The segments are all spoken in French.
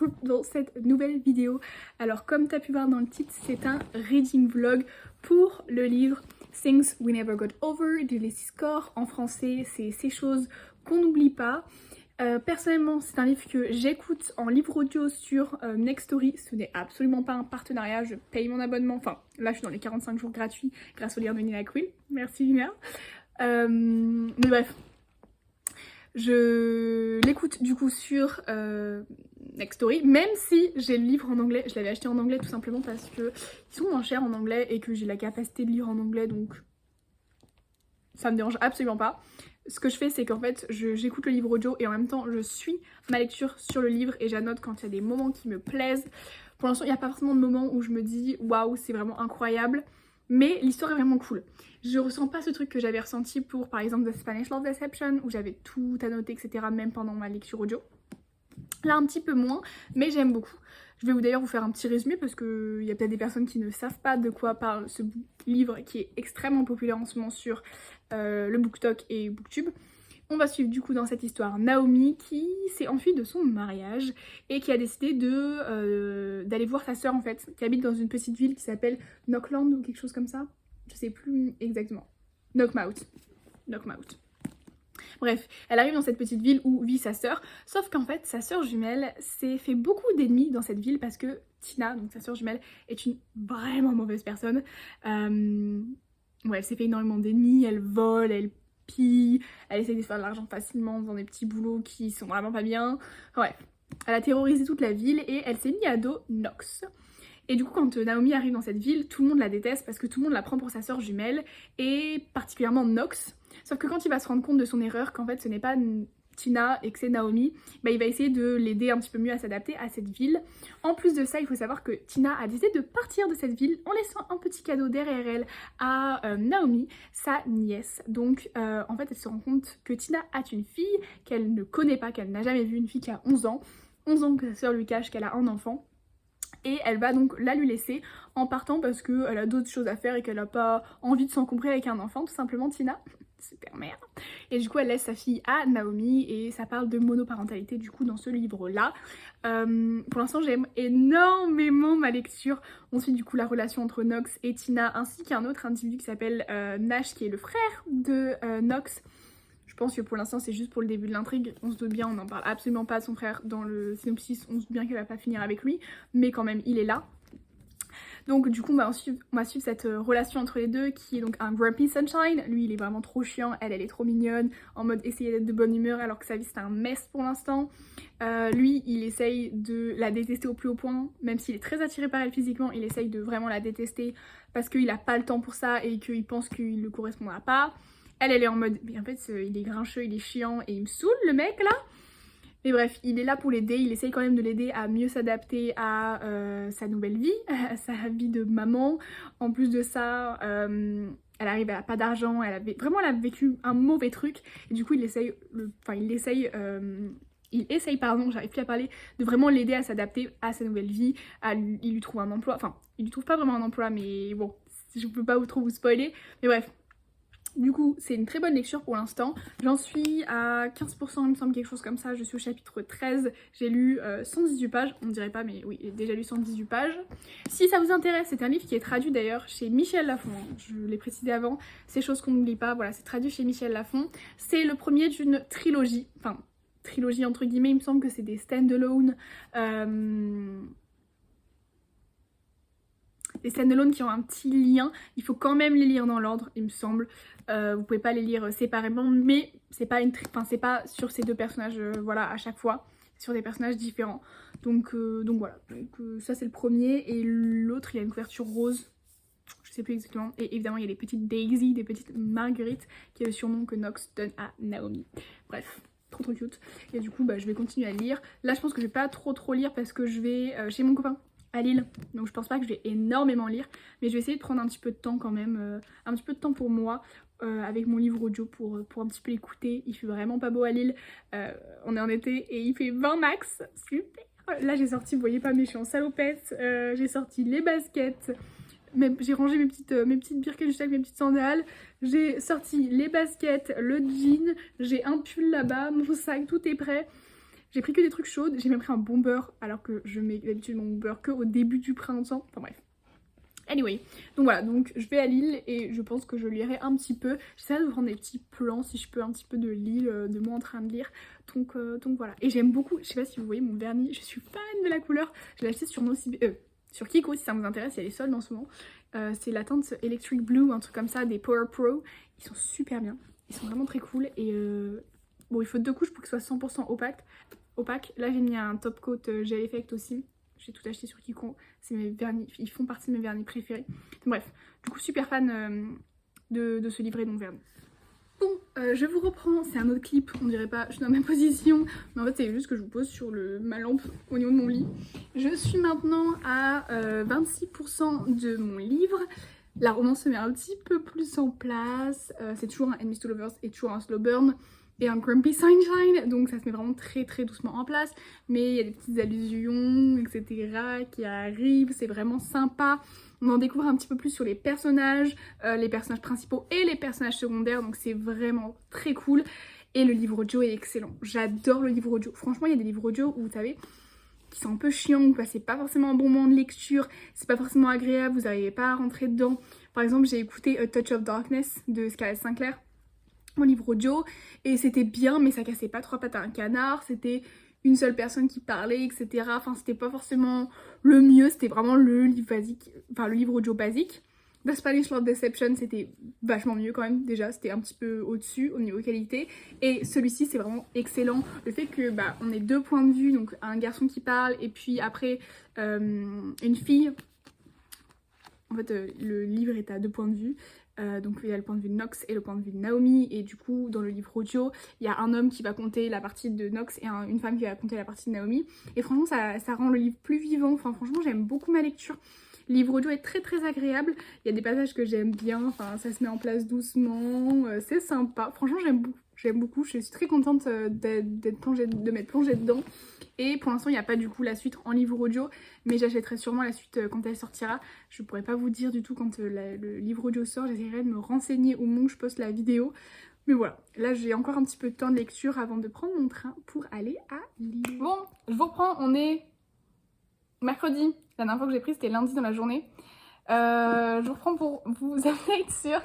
retrouve dans cette nouvelle vidéo. Alors comme tu as pu voir dans le titre, c'est un reading vlog pour le livre Things We Never Got Over de Leslie Score. En français, c'est Ces choses qu'on n'oublie pas. Personnellement, c'est un livre que j'écoute en livre audio sur Nextory. Ce n'est absolument pas un partenariat, je paye mon abonnement. Enfin, là je suis dans les 45 jours gratuits grâce au livre de Nina Quill. Merci Nina. Mais bref, je l'écoute du coup sur Nextory, même si j'ai le livre en anglais. Je l'avais acheté en anglais tout simplement parce que ils sont moins chers en anglais et que j'ai la capacité de lire en anglais, donc ça me dérange absolument pas. Ce que je fais, c'est qu'en fait, j'écoute le livre audio et en même temps, je suis ma lecture sur le livre et j'annote quand il y a des moments qui me plaisent. Pour l'instant, il n'y a pas forcément de moments où je me dis waouh, c'est vraiment incroyable, mais l'histoire est vraiment cool. Je ressens pas ce truc que j'avais ressenti pour, par exemple, The Spanish Love Deception, où j'avais tout annoté, etc., même pendant ma lecture audio. Là, un petit peu moins, mais j'aime beaucoup. Je vais d'ailleurs vous faire un petit résumé parce qu'il y a peut-être des personnes qui ne savent pas de quoi parle ce livre qui est extrêmement populaire en ce moment sur le BookTok et BookTube. On va suivre du coup dans cette histoire Naomi qui s'est enfuie de son mariage et qui a décidé d'aller voir sa sœur en fait, qui habite dans une petite ville qui s'appelle Knockland ou quelque chose comme ça. Je sais plus exactement. Knockmouth. Bref, elle arrive dans cette petite ville où vit sa sœur, sauf qu'en fait sa sœur jumelle s'est fait beaucoup d'ennemis dans cette ville parce que Tina, donc sa sœur jumelle, est une vraiment mauvaise personne. Ouais, elle s'est fait énormément d'ennemis, elle vole, elle pille, elle essaie de se faire de l'argent facilement en faisant des petits boulots qui sont vraiment pas bien. Bref, elle a terrorisé toute la ville et elle s'est mise à dos Nox. Et du coup, quand Naomi arrive dans cette ville, tout le monde la déteste parce que tout le monde la prend pour sa sœur jumelle, et particulièrement Nox. Sauf que quand il va se rendre compte de son erreur, qu'en fait ce n'est pas Tina et que c'est Naomi, bah, il va essayer de l'aider un petit peu mieux à s'adapter à cette ville. En plus de ça, il faut savoir que Tina a décidé de partir de cette ville en laissant un petit cadeau derrière elle à Naomi, sa nièce. Donc en fait, elle se rend compte que Tina a une fille qu'elle ne connaît pas, qu'elle n'a jamais vue, une fille qui a 11 ans. 11 ans que sa sœur lui cache qu'elle a un enfant. Et elle va donc la lui laisser en partant parce qu'elle a d'autres choses à faire et qu'elle n'a pas envie de s'encombrer avec un enfant, tout simplement Tina. Super mère. Et du coup elle laisse sa fille à Naomi et ça parle de monoparentalité du coup dans ce livre-là. Pour l'instant j'aime énormément ma lecture. On suit du coup la relation entre Nox et Tina ainsi qu'un autre individu qui s'appelle Nash qui est le frère de Nox. Je pense que pour l'instant c'est juste pour le début de l'intrigue, on se doute bien, on n'en parle absolument pas de son frère dans le synopsis, on se doute bien qu'elle va pas finir avec lui, mais quand même il est là. Donc du coup on va suivre cette relation entre les deux qui est donc un Grumpy Sunshine. Lui il est vraiment trop chiant, elle est trop mignonne, en mode essayer d'être de bonne humeur alors que sa vie c'est un mess pour l'instant. Lui il essaye de la détester au plus haut point, même s'il est très attiré par elle physiquement, il essaye de vraiment la détester parce qu'il a pas le temps pour ça et qu'il pense qu'il ne correspondra pas. Elle est en mode, mais en fait il est grincheux, il est chiant et il me saoule le mec là. Mais bref, il est là pour l'aider, il essaye quand même de l'aider à mieux s'adapter à sa nouvelle vie, à sa vie de maman. En plus de ça, elle arrive, elle a pas d'argent, elle a vécu un mauvais truc. Et du coup il essaye, j'arrive plus à parler, de vraiment l'aider à s'adapter à sa nouvelle vie. Il lui trouve un emploi, enfin il lui trouve pas vraiment un emploi mais bon, je peux pas trop vous spoiler. Mais bref. Du coup, c'est une très bonne lecture pour l'instant. J'en suis à 15%, il me semble, quelque chose comme ça. Je suis au chapitre 13. J'ai lu 118 pages. On ne dirait pas, mais oui, j'ai déjà lu 118 pages. Si ça vous intéresse, c'est un livre qui est traduit d'ailleurs chez Michel Lafon. Je l'ai précisé avant. Ces choses qu'on n'oublie pas. Voilà, c'est traduit chez Michel Lafon. C'est le premier d'une trilogie. Enfin, trilogie entre guillemets. Il me semble que c'est des stand-alone. Des stand-alone qui ont un petit lien, il faut quand même les lire dans l'ordre, il me semble. Vous pouvez pas les lire séparément, mais c'est pas sur ces deux personnages, voilà, à chaque fois, c'est sur des personnages différents. Donc voilà, ça c'est le premier, et l'autre il a une couverture rose, je sais plus exactement, et évidemment il y a des petites Daisy, des petites Marguerite, qui est le surnom que Nox donne à Naomi. Bref. Trop cute. Et du coup je vais continuer à lire. Là je pense que je vais pas trop lire parce que je vais chez mon copain à Lille, donc je pense pas que je vais énormément lire, mais je vais essayer de prendre un petit peu de temps quand même, un petit peu de temps pour moi, avec mon livre audio pour un petit peu l'écouter. Il fait vraiment pas beau à Lille, on est en été et il fait 20 max, super. Là j'ai sorti, vous voyez pas mais je suis en salopette, j'ai sorti les baskets, j'ai rangé mes petites Birkenstock, mes petites sandales, j'ai sorti les baskets, le jean, j'ai un pull là-bas, mon sac, tout est prêt. J'ai pris que des trucs chauds, j'ai même pris un bomber alors que je mets d'habitude mon bomber que au début du printemps. Enfin bref. Anyway, donc voilà, donc je vais à Lille et je pense que je lirai un petit peu. J'essaie de prendre des petits plans si je peux, un petit peu de Lille, de moi en train de lire. Donc voilà. Et j'aime beaucoup, je sais pas si vous voyez mon vernis, je suis fan de la couleur. Je l'ai acheté sur sur Kiko si ça vous intéresse, il y a les soldes en ce moment. C'est la teinte Electric Blue, un truc comme ça, des Power Pro. Ils sont super bien, ils sont vraiment très cool. Et bon, il faut 2 couches pour qu'ils soient 100% opaque. Là j'ai mis un top coat gel effect aussi. J'ai tout acheté sur Kiko, c'est mes vernis, ils font partie de mes vernis préférés. Bref, du coup super fan de ce livret donc vernis. Bon, je vous reprends, c'est un autre clip, on dirait pas, je suis dans ma position, mais en fait c'est juste que je vous pose sur ma lampe au niveau de mon lit. Je suis maintenant à 26% de mon livre. La romance se met un petit peu plus en place, c'est toujours un Enemies to Lovers et toujours un slow burn. Et un Grumpy Sunshine, donc ça se met vraiment très doucement en place, mais il y a des petites allusions, etc. qui arrivent, c'est vraiment sympa. On en découvre un petit peu plus sur les personnages principaux et les personnages secondaires, donc c'est vraiment très cool. Et le livre audio est excellent, j'adore le livre audio. Franchement, il y a des livres audio où vous savez, qui sont un peu chiants, vous passez pas forcément un bon moment de lecture, c'est pas forcément agréable, vous n'arrivez pas à rentrer dedans. Par exemple, j'ai écouté A Touch of Darkness de Scarlett Sinclair, mon livre audio, et c'était bien mais ça cassait pas 3 pattes à un canard, c'était une seule personne qui parlait, etc. Enfin c'était pas forcément le mieux, c'était vraiment le livre basique, enfin le livre audio basique. The Spanish Love Deception c'était vachement mieux quand même, déjà c'était un petit peu au-dessus au niveau qualité, et celui-ci c'est vraiment excellent. Le fait que on ait 2 points de vue, donc un garçon qui parle et puis après une fille, en fait le livre est à 2 points de vue. Donc il y a le point de vue de Nox et le point de vue de Naomi, et du coup dans le livre audio il y a un homme qui va compter la partie de Nox et une femme qui va compter la partie de Naomi, et franchement ça rend le livre plus vivant. Enfin franchement j'aime beaucoup ma lecture. Le livre audio est très agréable, il y a des passages que j'aime bien, enfin ça se met en place doucement, c'est sympa, franchement j'aime beaucoup, je suis très contente de m'être plongée dedans. Et pour l'instant il n'y a pas du coup la suite en livre audio, mais j'achèterai sûrement la suite quand elle sortira. Je pourrais pas vous dire du tout quand le livre audio sort, j'essaierai de me renseigner au moment où je poste la vidéo. Mais voilà, là j'ai encore un petit peu de temps de lecture avant de prendre mon train pour aller à Lille. Bon, je vous reprends, on est mercredi. La dernière fois que j'ai pris c'était lundi dans la journée. Je vous reprends pour vous update sur...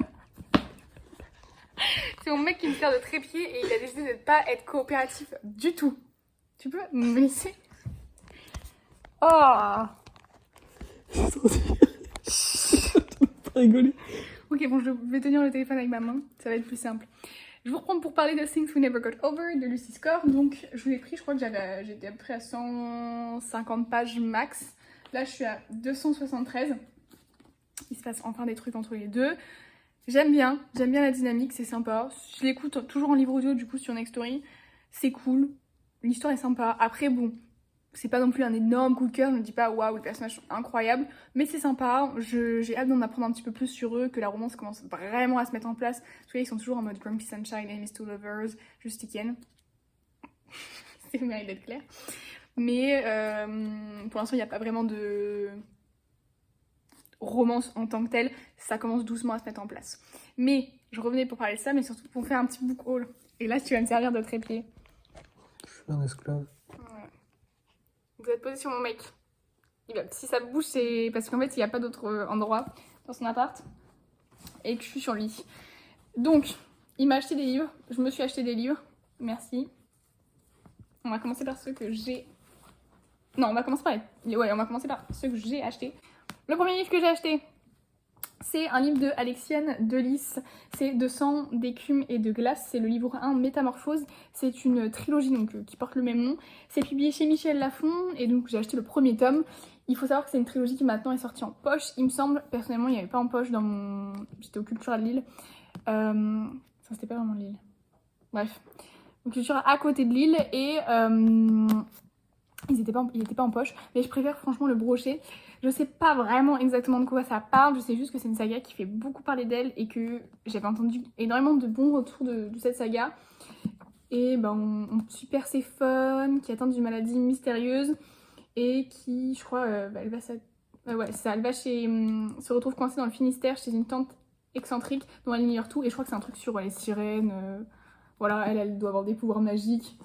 C'est mon mec qui me sert de trépied et il a décidé de ne pas être coopératif du tout. Tu peux me laisser? Oh! Pas rigoler. Ok, bon, je vais tenir le téléphone avec ma main, ça va être plus simple. Je vous reprends pour parler de Things We Never Got Over de Lucy Score. Donc, je vous l'ai pris, je crois que j'étais à peu près à 150 pages max. Là, je suis à 273. Il se passe enfin des trucs entre les deux. J'aime bien la dynamique, c'est sympa. Je l'écoute toujours en livre audio, du coup, sur Nextory. C'est cool. L'histoire est sympa. Après, bon, c'est pas non plus un énorme coup de cœur. Je me dis pas, waouh, les personnages sont incroyables. Mais c'est sympa. J'ai hâte d'en apprendre un petit peu plus sur eux, que la romance commence vraiment à se mettre en place. Parce qu'ils sont toujours en mode Grumpy Sunshine, Enemies to Lovers, juste Tiken. C'est le mérite d'être clair. Mais pour l'instant, il n'y a pas vraiment de romance en tant que telle. Ça commence doucement à se mettre en place. Mais je revenais pour parler de ça, mais surtout pour faire un petit book haul. Et là, tu vas me servir de trépied. Je suis un esclave. Ouais. Vous êtes posé sur mon mec. Si ça bouge, c'est parce qu'en fait, il n'y a pas d'autre endroit dans son appart. Et que je suis sur lui. Donc, il m'a acheté des livres. Je me suis acheté des livres. Merci. On va commencer par ceux que j'ai... Non, on va commencer par ceux que j'ai achetés. Le premier livre que j'ai acheté, c'est un livre de Alexiane Delis. C'est De sang, d'écume et de glace. C'est le livre 1, Métamorphose. C'est une trilogie donc, qui porte le même nom. C'est publié chez Michel Lafon et donc j'ai acheté le premier tome. Il faut savoir que c'est une trilogie qui maintenant est sortie en poche, il me semble. Personnellement, il n'y avait pas en poche dans mon... J'étais au Cultura de Lille. Ça, c'était pas vraiment Lille. Bref. Donc Cultura à côté de Lille et... il était pas en poche, mais je préfère franchement le brochet. Je sais pas vraiment exactement de quoi ça parle, je sais juste que c'est une saga qui fait beaucoup parler d'elle et que j'avais entendu énormément de bons retours de cette saga. Et on suit Perséphone qui est atteinte d'une maladie mystérieuse et qui, je crois, elle va se retrouve coincée dans le Finistère chez une tante excentrique dont elle ignore tout, et je crois que c'est un truc sur les sirènes. Voilà, elle doit avoir des pouvoirs magiques.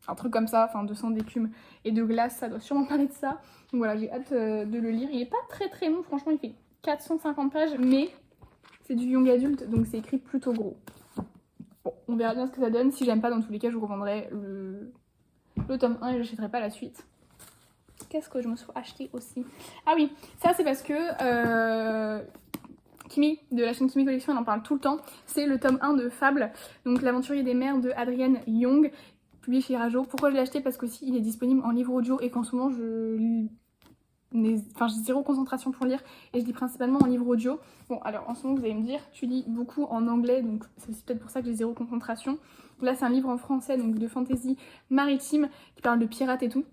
un truc comme ça, enfin de sang d'écume et de glace, ça doit sûrement parler de ça. Donc voilà, j'ai hâte de le lire. Il est pas très long, franchement il fait 450 pages, mais c'est du young adulte, donc c'est écrit plutôt gros. Bon, on verra bien ce que ça donne. Si j'aime pas, dans tous les cas, je vous revendrai le tome 1 et j'achèterai pas la suite. Qu'est-ce que je me suis acheté aussi? Ah oui, ça c'est parce que Kimi, de la chaîne Kimi Collection, elle en parle tout le temps. C'est le tome 1 de Fable, donc l'aventurier des mers de Adrienne Young, publié chez Rajo. Pourquoi je l'ai acheté? Parce qu'aussi il est disponible en livre audio et qu'en ce moment j'ai zéro concentration pour lire et je lis principalement en livre audio. Bon, alors en ce moment vous allez me dire, tu lis beaucoup en anglais, donc c'est aussi peut-être pour ça que j'ai zéro concentration. Là c'est un livre en français, donc de fantasy maritime, qui parle de pirates et tout,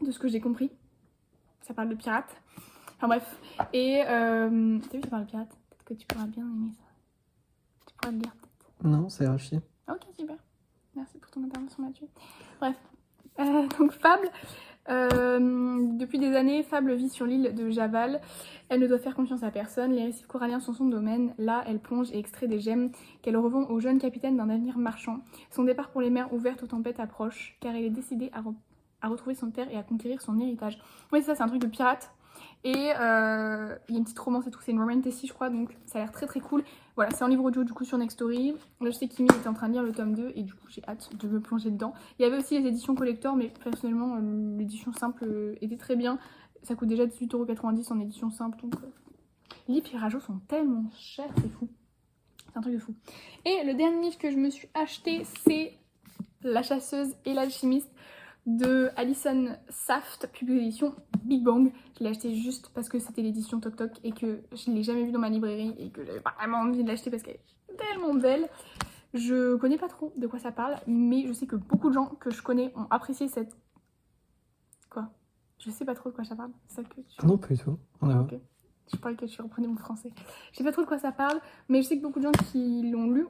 de ce que j'ai compris. Ça parle de pirates. Enfin bref, et t'as vu, ça parle de pirates. Peut-être que tu pourras bien aimer ça. Tu pourras le lire peut-être. Non, c'est archi. Ok, super. Merci pour ton intervention Mathieu. Bref, donc Fable. Depuis des années, Fable vit sur l'île de Javal. Elle ne doit faire confiance à personne. Les récifs coralliens sont son domaine. Là, elle plonge et extrait des gemmes qu'elle revend au jeune capitaine d'un avenir marchand. Son départ pour les mers ouvertes aux tempêtes approche, car elle est décidée à retrouver son père et à conquérir son héritage. Oui, ça, c'est un truc de pirate. Et il y a une petite romance et tout, c'est une romantasy je crois, donc ça a l'air très cool. Voilà, c'est en livre audio du coup sur Nextory. Là je sais qu'Kimi était en train de lire le tome 2 et du coup j'ai hâte de me plonger dedans. Il y avait aussi les éditions collector, mais personnellement l'édition simple était très bien. Ça coûte déjà 18,90€ en édition simple, donc les livres Rajo sont tellement chers, c'est fou. C'est un truc de fou. Et le dernier livre que je me suis acheté, c'est La chasseuse et l'alchimiste de Alison Saft, publié l'édition Big Bang. Je l'ai acheté juste parce que c'était l'édition Toc Toc et que je ne l'ai jamais vue dans ma librairie et que j'avais vraiment envie de l'acheter parce qu'elle est tellement belle. Je connais pas trop de quoi ça parle, mais je sais que beaucoup de gens que je connais ont apprécié cette... Quoi? Je sais pas trop de quoi ça parle. C'est ça que tu... Non, pas du tout. Ok. Je parlais que tu reprenais mon français. Je sais pas trop de quoi ça parle, mais je sais que beaucoup de gens qui l'ont lu,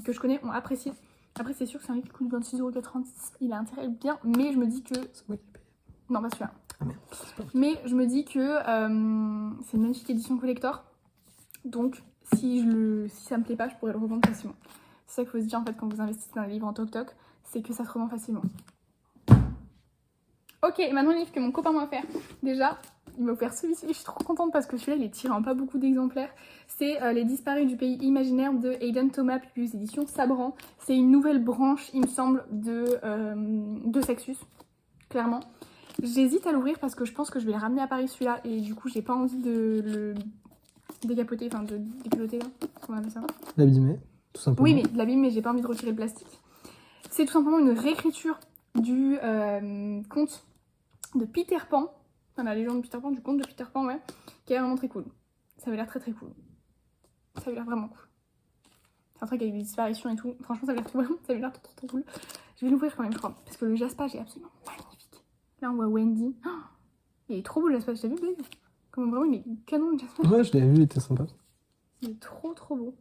que je connais, ont apprécié. Après, c'est sûr que c'est un livre qui coûte 26,90€. Il a intérêt bien, mais je me dis que... C'est moi qui paye. Non, pas celui-là. Ah merde. Mais je me dis que c'est une magnifique édition collector. Donc, si ça me plaît pas, je pourrais le revendre facilement. C'est ça qu'il faut se dire en fait quand vous investissez dans les livres en Toc Toc, c'est que ça se revend facilement. Ok, maintenant le livre que mon copain m'a offert. Déjà, il m'a offert celui-ci, je suis trop contente parce que celui-là il est tiré en pas beaucoup d'exemplaires. C'est Les disparus du pays imaginaire de Aidan Thomas, publié aux éditions Sabran. C'est une nouvelle branche, il me semble, de Sexus, clairement. J'hésite à l'ouvrir parce que je pense que je vais le ramener à Paris celui-là et du coup j'ai pas envie de le décapoter, enfin de déculoter là, comment on appelle ça? L'abîmer, tout simplement. Oui, mais de l'abîme, mais j'ai pas envie de retirer le plastique. C'est tout simplement une réécriture du conte de Peter Pan, enfin la légende de Peter Pan, du conte de Peter Pan, ouais, qui est vraiment très cool. Ça avait l'air très cool. Ça avait l'air vraiment cool. C'est un truc avec des disparitions et tout. Franchement, ça avait l'air trop cool. Je vais l'ouvrir quand même, je crois, parce que le jaspage est absolument magnifique. Là, on voit Wendy. Oh, il est trop beau le jaspage, t'as vu, Blaise? Comme vraiment, il est canon le jaspage. Ouais, je l'avais vu, il était sympa. Il est trop beau.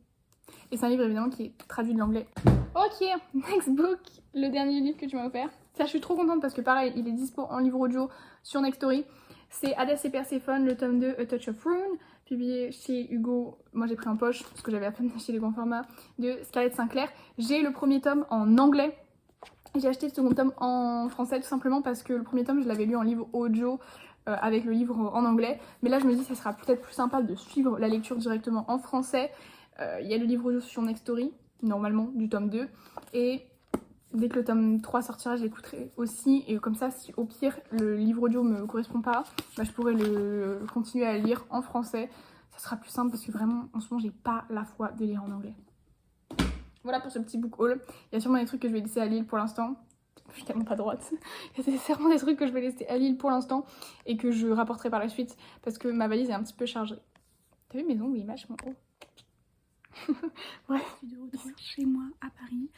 Et c'est un livre évidemment qui est traduit de l'anglais. Ok, next book, le dernier livre que tu m'as offert. Ça, je suis trop contente parce que pareil, il est dispo en livre audio sur Nextory. C'est Hadès et Perséphone, le tome 2, A Touch of Rune, publié chez Hugo. Moi j'ai pris en poche parce que j'avais à peine acheté les grands formats, de Scarlett Sinclair. J'ai le premier tome en anglais. J'ai acheté le second tome en français tout simplement parce que le premier tome je l'avais lu en livre audio avec le livre en anglais. Mais là je me dis que ça sera peut-être plus sympa de suivre la lecture directement en français. Il y a le livre audio sur Nextory, normalement, du tome 2. Et dès que le tome 3 sortira, je l'écouterai aussi. Et comme ça, si au pire, le livre audio me correspond pas, bah, je pourrais le continuer à lire en français. Ça sera plus simple parce que vraiment, en ce moment, j'ai pas la foi de lire en anglais. Voilà pour ce petit book haul. Il y a sûrement des trucs que je vais laisser à Lille pour l'instant. Je suis tellement pas droite. Il y a sûrement des trucs que je vais laisser à Lille pour l'instant et que je rapporterai par la suite parce que ma valise est un petit peu chargée. T'as vu mes ongles, ils matchent mon haut. Bref, je suis de retour chez moi à Paris.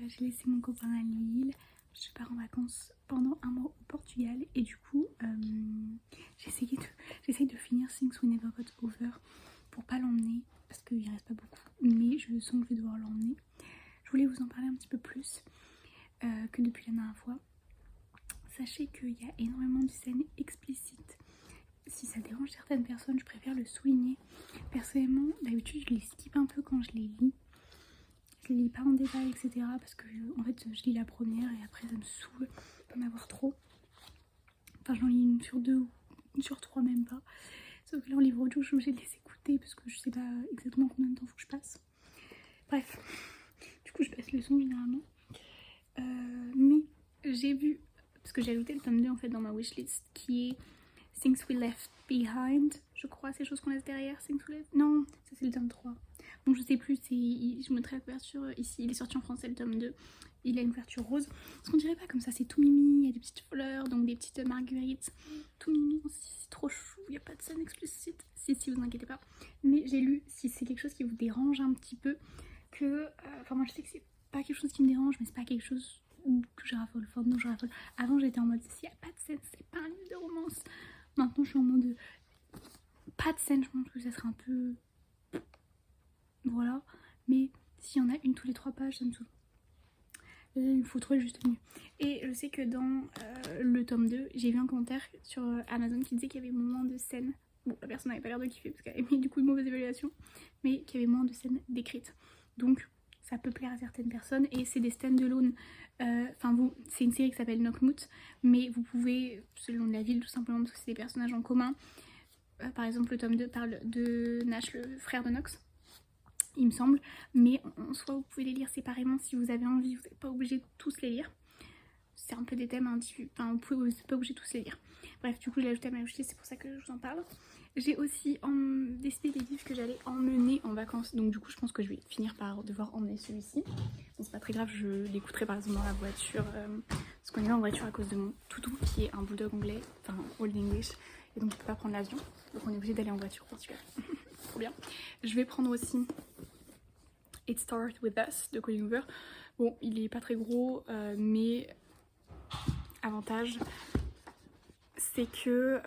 J'ai laissé mon copain à Lille. Je pars en vacances pendant un mois au Portugal et du coup j'essaye de finir Things We Never Got Over pour pas l'emmener parce qu'il reste pas beaucoup, mais je sens que je vais devoir l'emmener. Je voulais vous en parler un petit peu plus que depuis la dernière fois. Sachez qu'il y a énormément de scènes explicites. Si ça dérange certaines personnes, je préfère le souligner. Personnellement, d'habitude, je les skip un peu quand je les lis. je les lis pas en détail, etc. Parce que en fait je lis la première et après ça me saoule de pas en avoir trop. Enfin j'en lis une sur 2 ou une sur 3 même pas. Sauf que là en livre audio je suis obligée de les écouter parce que je sais pas exactement combien de temps faut que je passe. Bref, du coup je passe le son généralement. Mais j'ai vu, parce que j'ai ajouté le tome 2 en fait dans ma wishlist qui est Things We Left Behind, je crois, ces choses qu'on laisse derrière, Things We Left... Non, ça c'est le tome 3. Bon je sais plus, je mettrai la couverture ici, il est sorti en français le tome 2. Il a une couverture rose, parce qu'on dirait pas comme ça, c'est tout mimi, il y a des petites fleurs, donc des petites marguerites, tout mimi, c'est trop chou, il n'y a pas de scène explicite, si vous inquiétez pas. Mais j'ai lu, si c'est quelque chose qui vous dérange un petit peu, que, enfin moi je sais que c'est pas quelque chose qui me dérange, mais c'est pas quelque chose que je raffole, enfin non je raffole. Avant j'étais en mode, s'il n'y a pas de scène, c'est pas un livre de romance. Maintenant je suis en mode, pas de scène, je pense que ça serait un peu, voilà, mais s'il y en a une tous les 3 pages, ça me saoule. Il faut trouver juste mieux. Et je sais que dans le tome 2, j'ai vu un commentaire sur Amazon qui disait qu'il y avait moins de scènes. Bon, la personne n'avait pas l'air de kiffer parce qu'elle avait mis du coup une mauvaise évaluation, mais qu'il y avait moins de scènes décrites. Donc ça peut plaire à certaines personnes et c'est des stand-alone. Enfin, c'est une série qui s'appelle Knockmoot, mais vous pouvez, selon la ville tout simplement, parce que c'est des personnages en commun. Par exemple, le tome 2 parle de Nash, le frère de Nox, il me semble, mais en soi vous pouvez les lire séparément si vous avez envie, vous n'êtes pas obligé de tous les lire. C'est un peu des thèmes enfin vous n'êtes pas obligé de tous les lire. Bref, du coup je l'ai ajouté à ma wishlist, c'est pour ça que je vous en parle. J'ai aussi décidé des livres que j'allais emmener en vacances, donc du coup je pense que je vais finir par devoir emmener celui-ci. Bon, c'est pas très grave, je l'écouterai par exemple dans la voiture, parce qu'on y va en voiture à cause de mon toutou qui est un bulldog anglais, enfin old English, et donc je peux pas prendre l'avion, donc on est obligé d'aller en voiture au Portugal. Trop bien. Je vais prendre aussi It Started With Us de Colleen Hoover. Bon, il est pas très gros, mais avantage, c'est que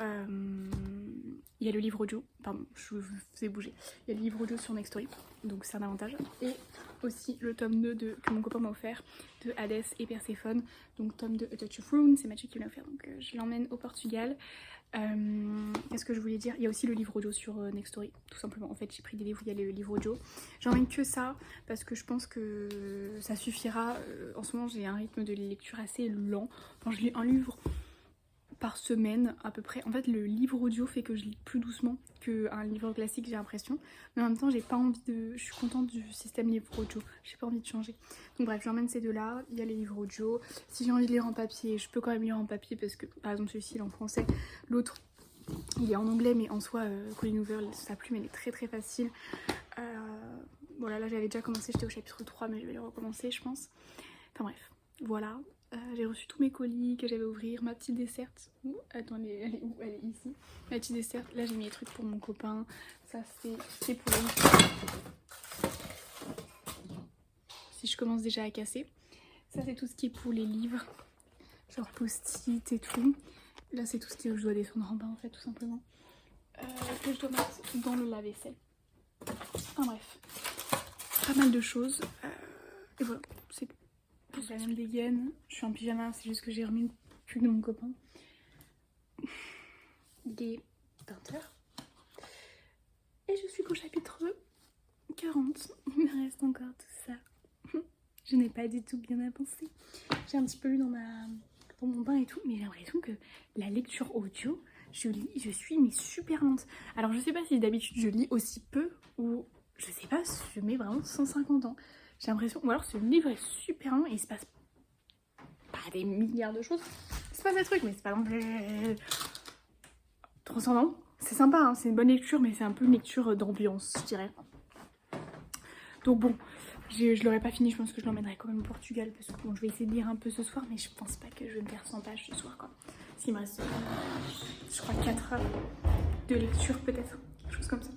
il y a le livre audio, pardon, je vous ai bougé, il y a le livre audio sur Nextory, donc c'est un avantage. Et aussi le tome 2 que mon copain m'a offert de Hades et Perséphone, donc tome 2 A Touch of Rune, c'est Mathieu qui me l'a offert, donc je l'emmène au Portugal. Qu'est-ce que je voulais dire? Il y a aussi le livre audio sur Nextory, tout simplement. En fait, j'ai pris des livres où il y a le livre audio. J'emmène que ça parce que je pense que ça suffira. En ce moment, j'ai un rythme de lecture assez lent. Enfin, je lis un livre par semaine à peu près. En fait, le livre audio fait que je lis plus doucement qu'un livre classique, j'ai l'impression. Mais en même temps, j'ai pas envie de... Je suis contente du système livre audio. J'ai pas envie de changer. Donc bref, j'emmène ces deux-là. Il y a les livres audio. Si j'ai envie de lire en papier, je peux quand même lire en papier parce que, par exemple, celui-ci, il est en français. L'autre, il est en anglais, mais en soi, Colleen Hoover, sa plume, elle est très très facile. Voilà, là, j'avais déjà commencé, j'étais au chapitre 3, mais je vais le recommencer, je pense. Enfin bref, voilà. J'ai reçu tous mes colis que j'avais à ouvrir, ma petite desserte. Attends, elle est où? Elle est ici. Ma petite desserte. Là, j'ai mis les trucs pour mon copain. Ça, c'est pour lui. Si je commence déjà à casser. Ça, c'est tout ce qui est pour les livres. Genre post-it et tout. Là, c'est tout ce que je dois descendre en bas, en fait, tout simplement. Que je dois mettre dans le lave-vaisselle. Enfin bref. Pas mal de choses. Et voilà, c'est tout. J'ai la même dégaine, je suis en pyjama, c'est juste que j'ai remis le pull de mon copain. Il est 20h. Et je suis qu'au chapitre 40. Il me reste encore tout ça. Je n'ai pas du tout bien avancé. J'ai un petit peu lu dans mon bain et tout, mais j'ai l'impression que la lecture audio, je suis mais super lente. Alors je sais pas si d'habitude je lis aussi peu ou je sais pas, je mets vraiment 150 ans. J'ai l'impression, ou alors ce livre est super long et il se passe pas des milliards de choses. Il se passe des trucs, mais c'est pas non plus transcendant. C'est sympa, hein, c'est une bonne lecture, mais c'est un peu une lecture d'ambiance, je dirais. Donc bon, je l'aurais pas fini, je pense que je l'emmènerai quand même au Portugal, parce que bon, je vais essayer de lire un peu ce soir, mais je pense pas que je vais me faire 100 pages ce soir, quoi. S'il me reste, je crois, 4 heures de lecture, peut-être, quelque chose comme ça.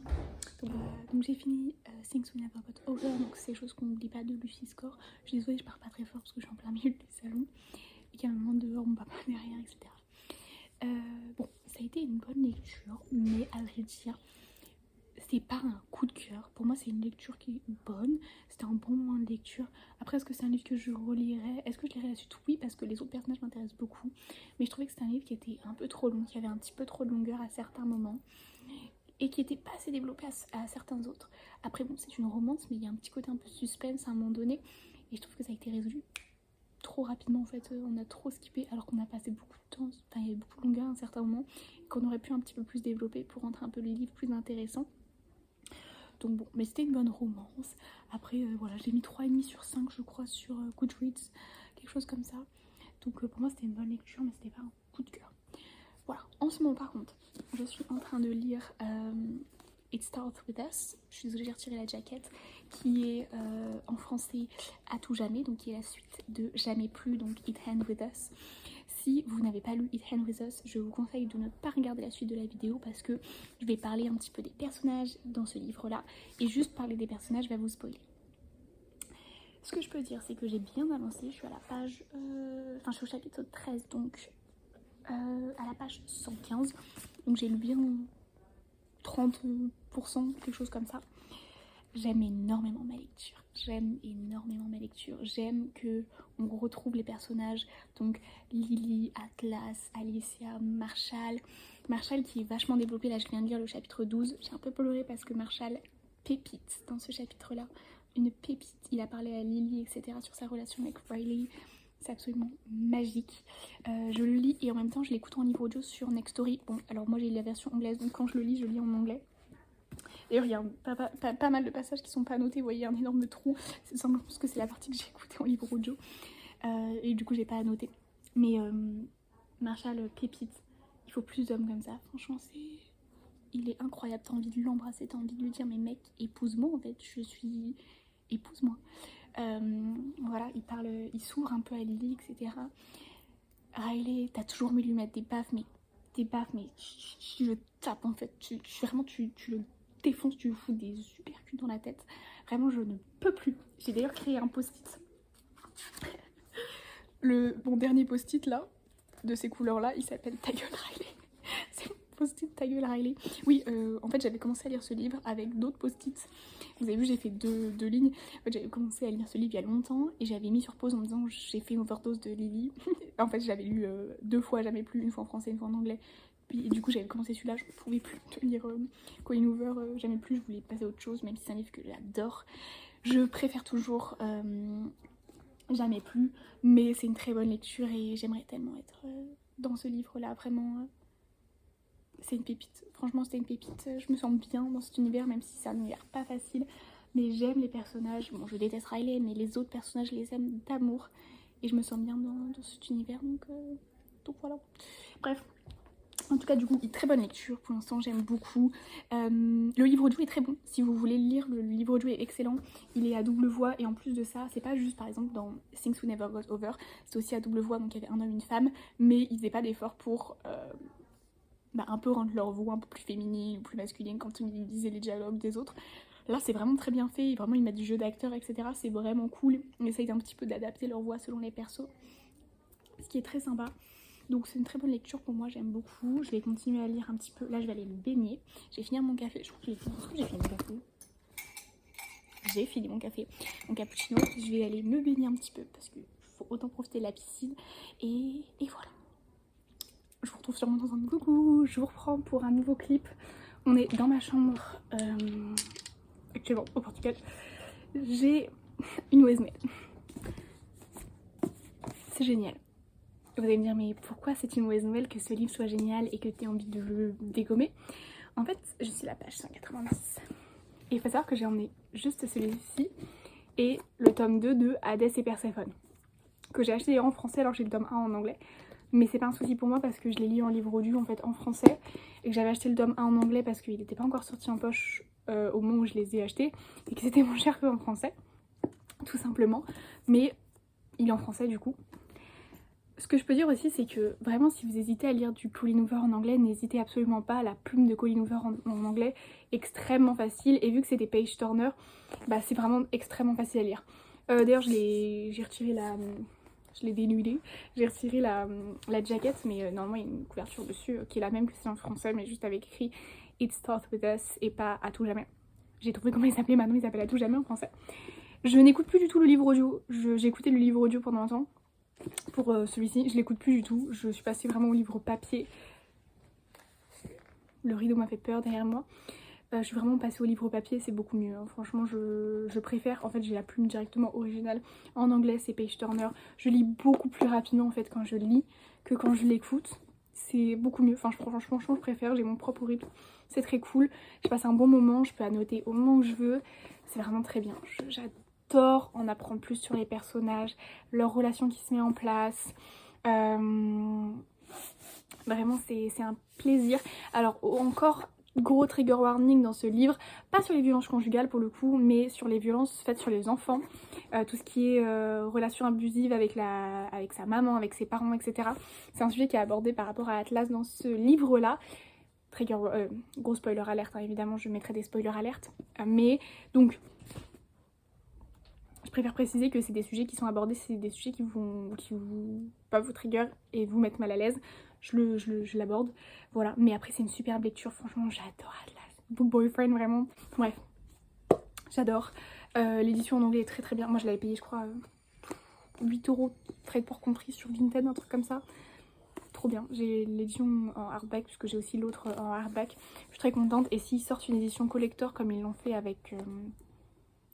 Donc j'ai fini Things We Never Got Over, donc c'est choses qu'on n'oublie pas de Lucy Score. Je suis désolée, je pars pas très fort parce que je suis en plein milieu du salon et qu'il y a un moment dehors, mon papa derrière, etc. Bon, ça a été une bonne lecture, mais à vrai dire, c'est pas un coup de cœur. Pour moi, c'est une lecture qui est bonne. C'était un bon moment de lecture. Après, est-ce que c'est un livre que je relirais? Est-ce que je lirai la suite? Oui, parce que les autres personnages m'intéressent beaucoup. Mais je trouvais que c'était un livre qui était un peu trop long, qui avait un petit peu trop de longueur à certains moments. et qui était pas assez développé à certains autres. Après bon, c'est une romance, mais il y a un petit côté un peu suspense à un moment donné, et je trouve que ça a été résolu trop rapidement en fait. On a trop skippé alors qu'on a passé beaucoup de temps, enfin il y avait beaucoup de longueur à un certain moment, qu'on aurait pu un petit peu plus développer pour rendre un peu le livre plus intéressant. Donc bon, mais c'était une bonne romance. Après voilà, j'ai mis 3,5 sur 5 je crois sur Goodreads, quelque chose comme ça. Donc pour moi c'était une bonne lecture, mais c'était pas un coup de cœur. Voilà, en ce moment par contre, je suis en train de lire It Starts With Us. Je suis désolée, j'ai retiré la jaquette, qui est en français À tout jamais, donc qui est la suite de Jamais plus, donc It Ends With Us. Si vous n'avez pas lu It Ends With Us, je vous conseille de ne pas regarder la suite de la vidéo parce que je vais parler un petit peu des personnages dans ce livre-là, et juste parler des personnages va vous spoiler. Ce que je peux dire, c'est que j'ai bien avancé, je suis à la page... Enfin, je suis au chapitre 13, donc à la page 115. Donc j'ai lu bien 30%, quelque chose comme ça. J'aime énormément ma lecture. J'aime que on retrouve les personnages. Donc Lily, Atlas, Alicia, Marshall. Marshall qui est vachement développé. Là, je viens de lire le chapitre 12. J'ai un peu pleuré parce que Marshall pépite dans ce chapitre-là. Une pépite. Il a parlé à Lily, etc. sur sa relation avec Riley. C'est absolument magique. Je le lis et en même temps je l'écoute en livre audio sur Nextory. Bon, alors moi j'ai la version anglaise, donc quand je le lis, je lis en anglais. D'ailleurs, il y a pas mal de passages qui sont pas notés. Vous voyez, il y a un énorme trou. C'est simplement parce que c'est la partie que j'ai écoutée en livre audio. Et du coup, j'ai pas à noter. Mais Marshall, pépite. Il faut plus d'hommes comme ça. Franchement, il est incroyable. T'as envie de l'embrasser, t'as envie de lui dire, mais mec, épouse-moi en fait. Épouse-moi. Voilà, il s'ouvre un peu à Lily, etc. Riley, t'as toujours voulu lui mettre des baffes, mais tu le tapes en fait. Tu le défonces, tu lui fous des uppercuts dans la tête. Vraiment, je ne peux plus. J'ai d'ailleurs créé un post-it. Mon dernier post-it là, de ces couleurs là, il s'appelle Ta gueule Riley. C'est mon post-it Ta gueule Riley. Oui, en fait j'avais commencé à lire ce livre avec d'autres post-it. Vous avez vu, j'ai fait deux lignes. En fait, j'avais commencé à lire ce livre il y a longtemps et j'avais mis sur pause en me disant j'ai fait une overdose de Lily. En fait, je l'avais lu 2 fois, jamais plus, une fois en français, une fois en anglais. Puis du coup, j'avais commencé celui-là, je ne pouvais plus lire Colleen Hoover, jamais plus, je voulais passer à autre chose, même si c'est un livre que j'adore. Je préfère toujours Jamais plus, mais c'est une très bonne lecture et j'aimerais tellement être dans ce livre-là, vraiment. C'est une pépite, franchement c'était une pépite. Je me sens bien dans cet univers, même si c'est un univers pas facile, mais j'aime les personnages. Bon, je déteste Riley, mais les autres personnages, je les aime d'amour et je me sens bien dans cet univers, donc voilà. Bref, en tout cas, du coup, une très bonne lecture pour l'instant, j'aime beaucoup. Le livre audio est très bon. Si vous voulez le lire, le livre audio est excellent. Il est à double voix et en plus de ça, c'est pas juste par exemple dans Things We Never Got Over, c'est aussi à double voix, donc il y avait un homme et une femme, mais ils faisaient pas d'effort pour un peu rendre leur voix un peu plus féminine ou plus masculine quand ils disaient les dialogues des autres. Là, c'est vraiment très bien fait, vraiment ils mettent du jeu d'acteur, etc. C'est vraiment cool. Ils essayent un petit peu d'adapter leur voix selon les persos, ce qui est très sympa. Donc c'est une très bonne lecture pour moi, j'aime beaucoup. Je vais continuer à lire un petit peu. Là, je vais aller me baigner. Je vais finir mon café. Je crois que j'ai fini mon café. J'ai fini mon café, mon cappuccino. Je vais aller me baigner un petit peu parce qu'il faut autant profiter de la piscine. Et voilà. Je vous retrouve sûrement dans un coucou. Je vous reprends pour un nouveau clip. On est dans ma chambre actuellement au Portugal. J'ai une Wesmel. C'est génial. Vous allez me dire, mais pourquoi c'est une mauvaise nouvelle que ce livre soit génial et que tu aies envie de le dégommer? En fait, je suis à la page 190. Et il faut savoir que j'ai emmené juste celui-ci et le tome 2 de Hadès et Perséphone, que j'ai acheté en français alors que j'ai le tome 1 en anglais. Mais c'est pas un souci pour moi parce que je l'ai lu en livre audio en fait en français et que j'avais acheté le tome 1 en anglais parce qu'il n'était pas encore sorti en poche au moment où je les ai achetés et que c'était moins cher qu'en français, tout simplement. Mais il est en français du coup. Ce que je peux dire aussi, c'est que vraiment si vous hésitez à lire du Colleen Hoover en anglais, n'hésitez absolument pas. La plume de Colleen Hoover en anglais, extrêmement facile, et vu que c'est des page turners, bah c'est vraiment extrêmement facile à lire. D'ailleurs j'ai retiré je l'ai dénudée, j'ai retiré la jaquette, mais normalement il y a une couverture dessus qui est la même que c'est en français, mais juste avec écrit It Starts With Us et pas À tout jamais. J'ai trouvé comment il s'appelait, maintenant il s'appelle À tout jamais en français. Je n'écoute plus du tout le livre audio, j'ai écouté le livre audio pendant un temps. Pour celui-ci, je l'écoute plus du tout, je suis passée vraiment au livre papier. le rideau m'a fait peur derrière moi. Je suis vraiment passée au livre papier, c'est beaucoup mieux, hein. Franchement je préfère, en fait j'ai la plume directement originale, en anglais c'est Page Turner, je lis beaucoup plus rapidement en fait quand je lis que quand je l'écoute, c'est beaucoup mieux, enfin franchement je préfère, j'ai mon propre rythme, c'est très cool, je passe un bon moment, je peux annoter au moment que je veux, c'est vraiment très bien, j'adore en apprendre plus sur les personnages, leur relation qui se met en place, vraiment c'est un plaisir. Alors encore gros trigger warning dans ce livre, pas sur les violences conjugales pour le coup, mais sur les violences faites sur les enfants, tout ce qui est relations abusives avec sa maman, avec ses parents, etc. C'est un sujet qui est abordé par rapport à Atlas dans ce livre-là. Trigger, gros spoiler alerte, hein, évidemment je mettrai des spoilers alertes, mais donc je préfère préciser que c'est des sujets qui sont abordés, c'est des sujets qui vont pas vous trigger et vous mettre mal à l'aise. Je l'aborde, voilà. Mais après c'est une superbe lecture, franchement j'adore Atlas. Book Boyfriend vraiment, bref, j'adore. L'édition en anglais est très très bien, moi je l'avais payé je crois 8€, trade pour compris sur Vinted, un truc comme ça. Trop bien, j'ai l'édition en hardback puisque j'ai aussi l'autre en hardback. Je suis très contente et s'ils sortent une édition collector comme ils l'ont fait avec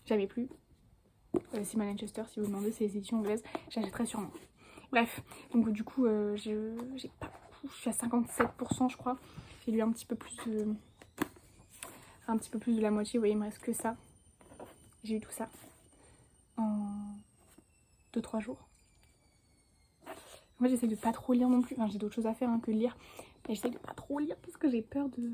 Jamais plus, Simon & Schuster, si vous demandez, c'est les éditions anglaises, j'achèterai sûrement. Bref, donc du coup j'ai pas beaucoup, je suis à 57% je crois. J'ai lu un petit peu plus de la moitié, vous voyez il me reste que ça. J'ai eu tout ça en 2-3 jours. Moi j'essaie de pas trop lire non plus, enfin j'ai d'autres choses à faire hein, que lire. Mais j'essaie de pas trop lire parce que j'ai peur de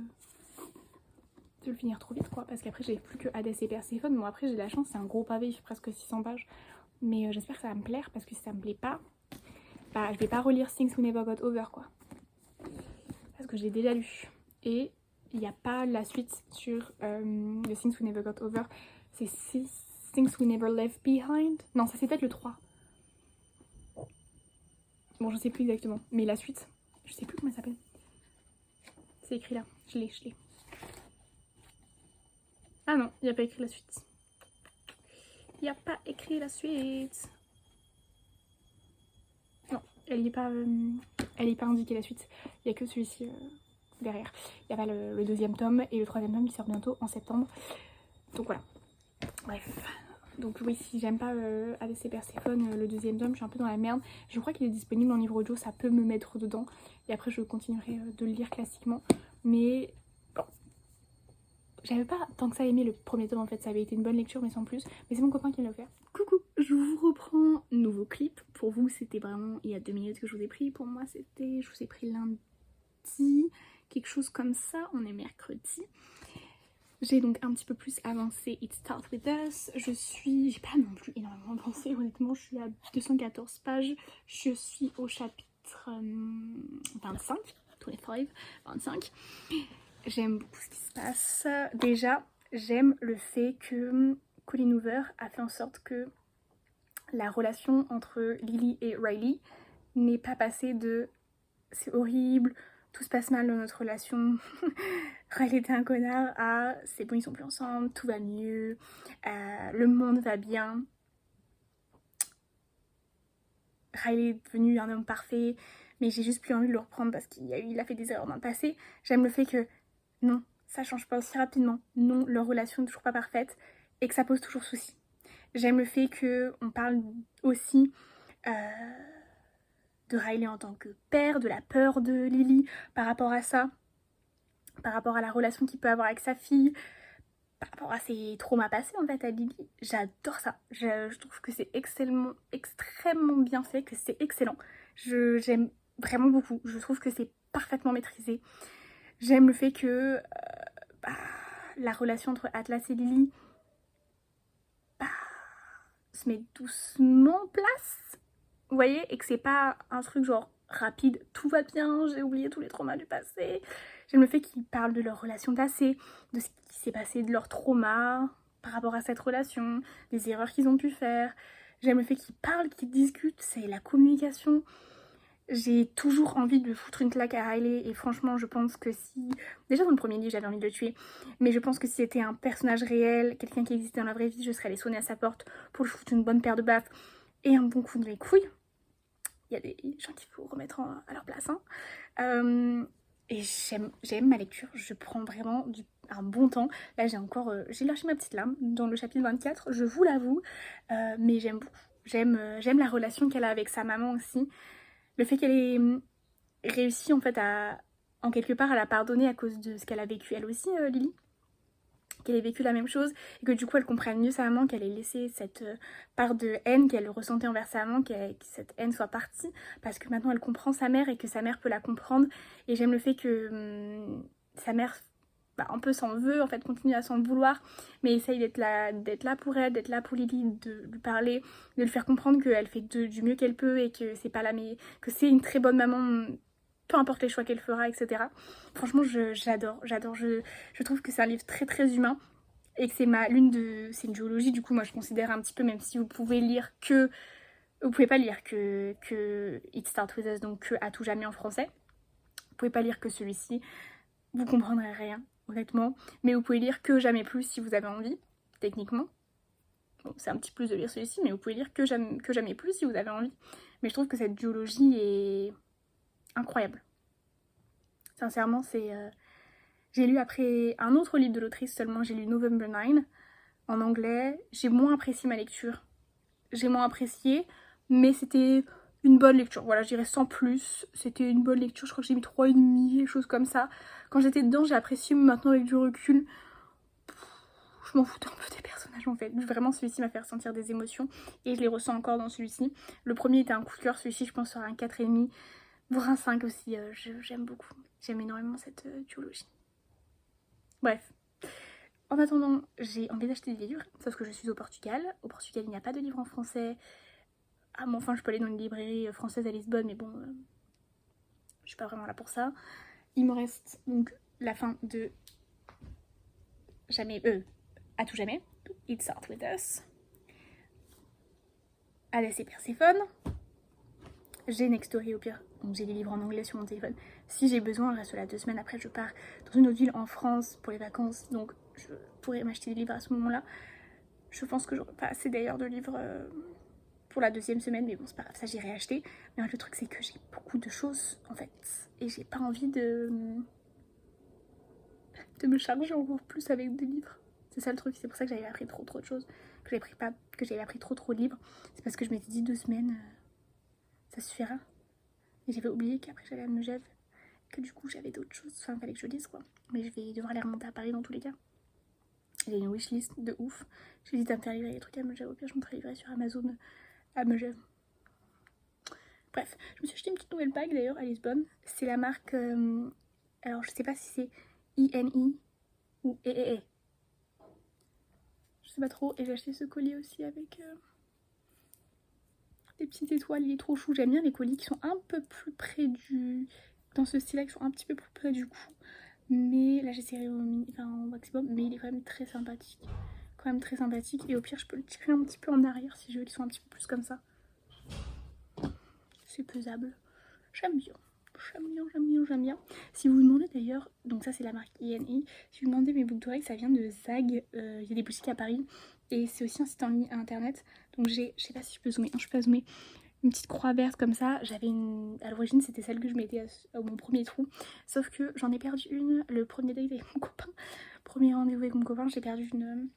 le finir trop vite quoi. Parce qu'après j'ai plus que Hades et Perséphone. Bon après j'ai de la chance, c'est un gros pavé, il fait presque 600 pages. Mais j'espère que ça va me plaire parce que si ça me plaît pas, bah je vais pas relire Things We Never Got Over quoi. Parce que j'ai déjà lu. Et il n'y a pas la suite sur The Things We Never Got Over. C'est Things We Never Left Behind. Non ça c'est peut-être le 3. Bon je sais plus exactement. Mais la suite, je sais plus comment elle s'appelle. C'est écrit là, je l'ai. Ah non, il n'y a pas écrit la suite. Il n'y a pas écrit la suite. Non, elle n'est pas indiquée la suite. Il n'y a que celui-ci derrière. Il n'y a pas le deuxième tome et le troisième tome qui sort bientôt en septembre. Donc voilà. Bref. Donc oui, si j'aime pas Hades et Perséphone, le deuxième tome, je suis un peu dans la merde. Je crois qu'il est disponible en livre audio, ça peut me mettre dedans. Et après je continuerai de le lire classiquement. Mais bon. J'avais pas tant que ça aimé le premier tome en fait, ça avait été une bonne lecture mais sans plus. Mais c'est mon copain qui l'a offert. Coucou, je vous reprends nouveau clip. Pour vous c'était vraiment il y a 2 minutes que je vous ai pris. Pour moi c'était, je vous ai pris lundi, quelque chose comme ça, on est mercredi. J'ai donc un petit peu plus avancé It Starts With Us. J'ai pas non plus énormément avancé, honnêtement je suis à 214 pages. Je suis au chapitre 25. J'aime beaucoup ce qui se passe. Déjà, j'aime le fait que Colleen Hoover a fait en sorte que la relation entre Lily et Riley n'est pas passée de c'est horrible, tout se passe mal dans notre relation, Riley était un connard, à c'est bon ils sont plus ensemble, tout va mieux, le monde va bien. Riley est devenu un homme parfait, mais j'ai juste plus envie de le reprendre parce qu'il a fait des erreurs dans le passé. J'aime le fait que non, ça change pas aussi rapidement. Non, leur relation n'est toujours pas parfaite et que ça pose toujours souci. J'aime le fait qu'on parle aussi de Riley en tant que père, de la peur de Lily par rapport à ça, par rapport à la relation qu'il peut avoir avec sa fille, par rapport à ses traumas passés en fait à Lily. J'adore ça. Je trouve que c'est extrêmement bien fait, que c'est excellent. J'aime vraiment beaucoup. Je trouve que c'est parfaitement maîtrisé. J'aime le fait que la relation entre Atlas et Lily se met doucement en place, vous voyez, et que c'est pas un truc genre rapide, tout va bien, j'ai oublié tous les traumas du passé. J'aime le fait qu'ils parlent de leur relation passée, de ce qui s'est passé, de leur trauma par rapport à cette relation, des erreurs qu'ils ont pu faire. J'aime le fait qu'ils parlent, qu'ils discutent, c'est la communication. J'ai toujours envie de foutre une claque à Riley et franchement je pense que si... Déjà dans le premier livre j'avais envie de le tuer, mais je pense que si c'était un personnage réel, quelqu'un qui existait dans la vraie vie, je serais allée sonner à sa porte pour lui foutre une bonne paire de baffes et un bon coup de mes couilles. Il y a des gens qu'il faut remettre à leur place. Hein. Et j'aime ma lecture, je prends vraiment un bon temps. Là j'ai lâché ma petite larme dans le chapitre 24, je vous l'avoue, mais j'aime beaucoup. J'aime la relation qu'elle a avec sa maman aussi. Le fait qu'elle ait réussi en fait en quelque part à la pardonner à cause de ce qu'elle a vécu elle aussi, Lily. Qu'elle ait vécu la même chose et que du coup elle comprenne mieux sa maman, qu'elle ait laissé cette part de haine qu'elle ressentait envers sa maman, que cette haine soit partie parce que maintenant elle comprend sa mère et que sa mère peut la comprendre. Et j'aime le fait que sa mère un peu s'en veut, en fait continue à s'en vouloir, mais essaye d'être là pour elle, d'être là pour Lily, de lui parler, de lui faire comprendre qu'elle fait du mieux qu'elle peut et que c'est pas la mais que c'est une très bonne maman, peu importe les choix qu'elle fera, etc. Franchement, j'adore. Je trouve que c'est un livre très très humain et que c'est c'est une duologie, du coup, moi je considère un petit peu, même si vous pouvez lire que. Vous pouvez pas lire que It Starts With Us, donc que À tout jamais en français. Vous pouvez pas lire que celui-ci, vous comprendrez rien, honnêtement. Mais vous pouvez lire que Jamais plus si vous avez envie, techniquement. Bon, c'est un petit plus de lire celui-ci, mais vous pouvez lire que jamais plus si vous avez envie. Mais je trouve que cette duologie est incroyable. Sincèrement, c'est... J'ai lu après un autre livre de l'autrice seulement, j'ai lu November 9 en anglais. J'ai moins apprécié ma lecture. J'ai moins apprécié, mais c'était une bonne lecture. Voilà, je dirais sans plus. C'était une bonne lecture, je crois que j'ai mis 3,5, quelque chose comme ça. Quand j'étais dedans, j'ai apprécié, mais maintenant avec du recul, je m'en foutais un peu des personnages en fait. Vraiment, celui-ci m'a fait ressentir des émotions et je les ressens encore dans celui-ci. Le premier était un coup de cœur, celui-ci je pense sera un 4,5, voire un 5 aussi. J'aime beaucoup. J'aime énormément cette duologie. Bref. En attendant, j'ai envie d'acheter des livres, sauf que je suis au Portugal. Au Portugal, il n'y a pas de livres en français. Ah, mais enfin, je peux aller dans une librairie française à Lisbonne, mais bon, je suis pas vraiment là pour ça. Il me reste donc la fin de À tout jamais, It Starts With Us. Alice et Perséphone. J'ai Next Story au pire, donc j'ai les livres en anglais sur mon téléphone. Si j'ai besoin, je reste là 2 semaines, après je pars dans une autre ville en France pour les vacances, donc je pourrais m'acheter des livres à ce moment-là. Je pense que j'aurai pas assez d'ailleurs de livres pour la 2e semaine, mais bon c'est pas grave, ça j'irai acheter. Mais le truc c'est que j'ai beaucoup de choses en fait, et j'ai pas envie de me charger encore plus avec des livres. C'est ça le truc, c'est pour ça que j'avais appris trop de choses, que j'avais appris trop de livres. C'est parce que je m'étais dit 2 semaines, ça suffira. Et j'avais oublié qu'après j'allais à Megève, que du coup j'avais d'autres choses, enfin il fallait que je lise quoi. Mais je vais devoir les remonter à Paris dans tous les cas. J'ai une wishlist de ouf. J'hésite à me faire livrer les trucs à Megève, au pire je me ferai livrer sur Amazon à Megève. Bref, je me suis acheté une petite nouvelle bague d'ailleurs à Lisbonne. C'est la marque, alors je sais pas si c'est INI ou EEE. Je sais pas trop. Et j'ai acheté ce collier aussi avec des petites étoiles, il est trop chou. J'aime bien les colliers qui sont un peu plus près du... Dans ce style-là, qui sont un petit peu plus près du cou. Mais là, j'ai serré au maximum. Mais il est quand même très sympathique. Et au pire, je peux le tirer un petit peu en arrière si je veux qu'ils soient un petit peu plus comme ça. C'est pesable. J'aime bien. Si vous vous demandez d'ailleurs, donc ça c'est la marque INI, si vous demandez mes boucles d'oreilles, ça vient de Zag. Il y a des boutiques à Paris et c'est aussi un site en ligne internet. Donc j'ai, je sais pas si je peux zoomer, non je peux pas zoomer, une petite croix verte comme ça. J'avais une, à l'origine c'était celle que je mettais à mon premier trou, sauf que j'en ai perdu une le premier date avec mon copain, premier rendez-vous avec mon copain, j'ai perdu une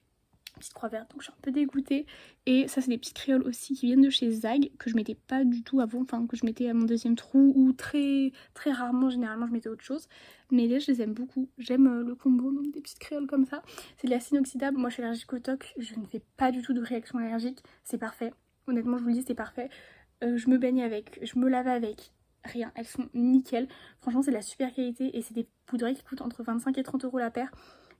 petite croix verte, donc je suis un peu dégoûtée. Et ça c'est des petites créoles aussi qui viennent de chez Zag, que je mettais pas du tout avant, enfin que je mettais à mon 2e trou, ou très rarement, généralement je mettais autre chose. Mais là je les aime beaucoup, j'aime le combo, donc des petites créoles comme ça. C'est de l'acide inoxydable, moi je suis allergique au TOC, je ne fais pas du tout de réaction allergique, c'est parfait. Honnêtement je vous le dis, c'est parfait. Je me baigne avec, je me lave avec, rien, elles sont nickel. Franchement c'est de la super qualité et c'est des poudres qui coûtent entre 25 et 30 € la paire.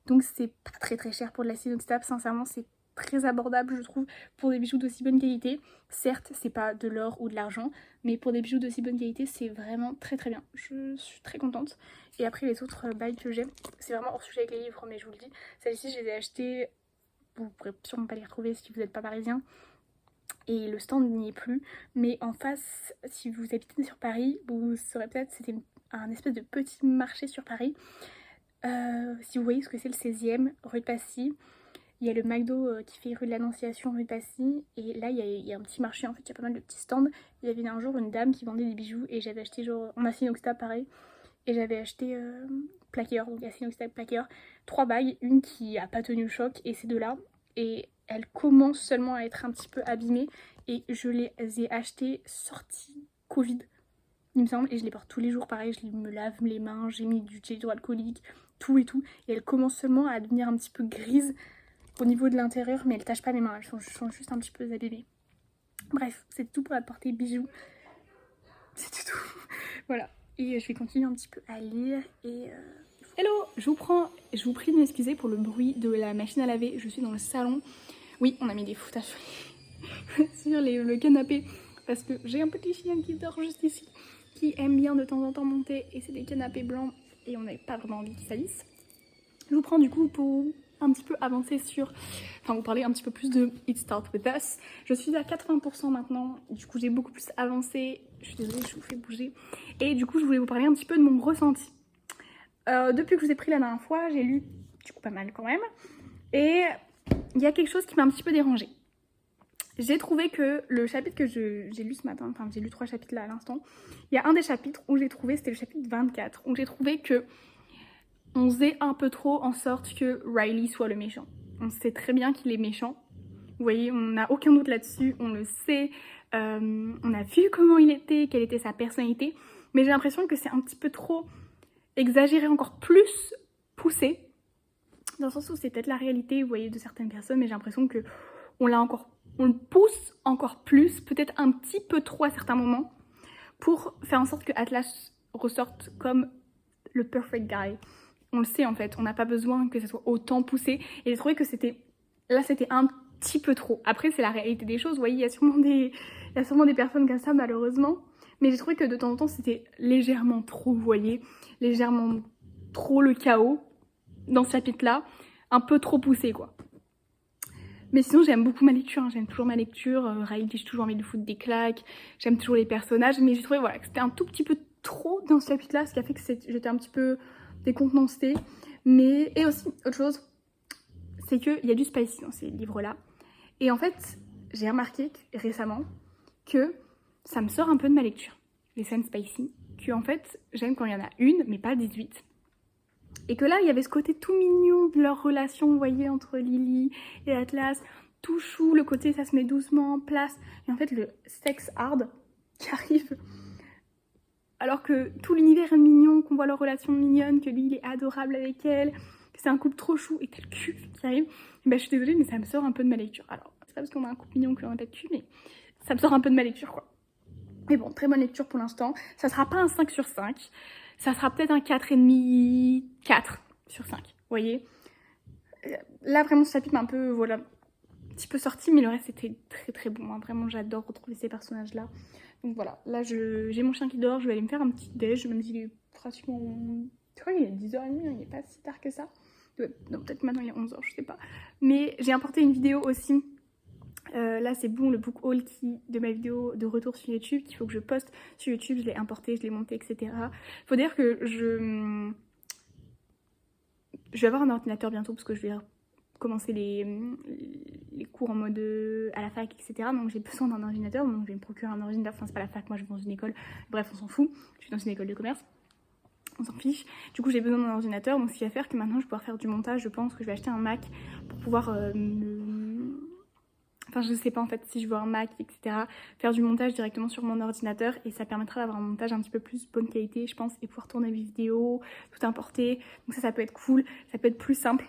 Donc c'est pas très cher pour de l'acide inoxydable, sincèrement c'est très abordable je trouve pour des bijoux d'aussi bonne qualité. Certes c'est pas de l'or ou de l'argent, mais pour des bijoux d'aussi bonne qualité c'est vraiment très bien. Je suis très contente. Et après les autres bagues que j'aime, c'est vraiment hors sujet avec les livres mais je vous le dis, celles-ci je les ai achetées, vous pourrez sûrement pas les retrouver si vous n'êtes pas parisien. Et le stand n'y est plus, mais en face, si vous habitez sur Paris, vous saurez peut-être, c'était un espèce de petit marché sur Paris. Si vous voyez ce que c'est le 16e, rue de Passy, il y a le McDo qui fait rue de l'Annonciation, rue de Passy, et là il y a un petit marché en fait, il y a pas mal de petits stands. Il y avait un jour une dame qui vendait des bijoux et j'avais acheté genre en acide inoxydable pareil, et j'avais acheté Plaqueur, donc Yacine Oxtag Plaqueur, 3 bagues, une qui a pas tenu le choc et ces deux-là. Et elles commencent seulement à être un petit peu abîmées et je les ai achetées sorties Covid, il me semble, et je les porte tous les jours pareil, je me lave les mains, j'ai mis du gel hydroalcoolique, tout et tout, et elles commencent seulement à devenir un petit peu grises au niveau de l'intérieur, mais elles tâchent pas mes mains, elles sont juste un petit peu abîmées. Bref, c'est tout pour apporter bijoux, c'est tout. Voilà, et je vais continuer un petit peu à lire et... Hello, je vous prie de m'excuser pour le bruit de la machine à laver, je suis dans le salon. Oui, on a mis des foutages sur le canapé parce que j'ai un petit chien qui dort juste ici, qui aime bien de temps en temps monter, et c'est des canapés blancs et on n'avait pas vraiment envie qu'ils salissent. Je vous prends du coup pour un petit peu avancer sur, enfin vous parler un petit peu plus de It Starts With Us. Je suis à 80% maintenant, du coup j'ai beaucoup plus avancé, je suis désolée, je vous fais bouger. Et du coup je voulais vous parler un petit peu de mon ressenti. Depuis que je vous ai pris la dernière fois, j'ai lu du coup pas mal quand même, et il y a quelque chose qui m'a un petit peu dérangée. J'ai trouvé que le chapitre que j'ai lu ce matin, enfin j'ai lu 3 chapitres là à l'instant, il y a un des chapitres où j'ai trouvé, c'était le chapitre 24, où j'ai trouvé que on faisait un peu trop en sorte que Riley soit le méchant. On sait très bien qu'il est méchant, vous voyez, on n'a aucun doute là-dessus, on le sait, on a vu comment il était, quelle était sa personnalité, mais j'ai l'impression que c'est un petit peu trop exagéré, encore plus poussé, dans le sens où c'est peut-être la réalité, vous voyez, de certaines personnes, mais j'ai l'impression que on le pousse encore plus, peut-être un petit peu trop à certains moments, pour faire en sorte que Atlas ressorte comme le perfect guy. On le sait en fait, on n'a pas besoin que ça soit autant poussé, et j'ai trouvé que c'était un petit peu trop. Après c'est la réalité des choses, vous voyez, il y a sûrement des personnes comme ça malheureusement, mais j'ai trouvé que de temps en temps c'était légèrement trop, vous voyez, légèrement trop le chaos dans ce chapitre-là, un peu trop poussé quoi. Mais sinon j'aime beaucoup ma lecture, hein. J'aime toujours ma lecture, Riley j'ai toujours envie de foutre des claques, j'aime toujours les personnages, mais j'ai trouvé voilà, que c'était un tout petit peu trop dans ce chapitre-là, ce qui a fait que j'étais un petit peu décontenancée. Mais, et aussi, autre chose, c'est qu'il y a du spicy dans ces livres-là. Et en fait, j'ai remarqué récemment que ça me sort un peu de ma lecture, les scènes spicy, que en fait, j'aime quand il y en a une, mais pas 18. Et que là, il y avait ce côté tout mignon de leur relation, vous voyez, entre Lily et Atlas, tout chou, le côté ça se met doucement en place. Et en fait, le sex hard qui arrive, alors que tout l'univers est mignon, qu'on voit leur relation mignonne, que lui, il est adorable avec elle, que c'est un couple trop chou, et tel cul qui arrive, et ben, je suis désolée, mais ça me sort un peu de ma lecture. Alors, c'est pas parce qu'on a un couple mignon qu'on a pas de cul, mais ça me sort un peu de ma lecture, quoi. Mais bon, très bonne lecture pour l'instant. Ça sera pas un 5 sur 5. Ça sera peut-être un 4,5, 4 sur 5. Vous voyez, là, vraiment, ce chapitre m'a un peu, voilà, un petit peu sorti, mais le reste, c'était très très bon. Hein. Vraiment, j'adore retrouver ces personnages-là. Donc voilà, là, j'ai mon chien qui dort. Je vais aller me faire un petit déj, même s'il est pratiquement... Je crois qu'il est 10h30, il n'est pas si tard que ça. Non, peut-être maintenant, il est 11h, je sais pas. Mais j'ai importé une vidéo aussi. Là c'est bon, le book haul de ma vidéo de retour sur YouTube qu'il faut que je poste sur YouTube, je l'ai importé, je l'ai monté, etc. Faut dire que je vais avoir un ordinateur bientôt parce que je vais commencer les cours en mode à la fac, etc. Donc j'ai besoin d'un ordinateur, donc je vais me procurer un ordinateur. Enfin c'est pas la fac, moi je vais dans une école, bref on s'en fout, je suis dans une école de commerce. On s'en fiche. Du coup j'ai besoin d'un ordinateur, donc ce qui va faire que maintenant je vais pouvoir faire du montage. Je pense que je vais acheter un Mac pour pouvoir Enfin, je sais pas en fait si je veux un Mac, etc. Faire du montage directement sur mon ordinateur et ça permettra d'avoir un montage un petit peu plus bonne qualité, je pense, et pouvoir tourner des vidéos, tout importer. Donc ça peut être cool, ça peut être plus simple.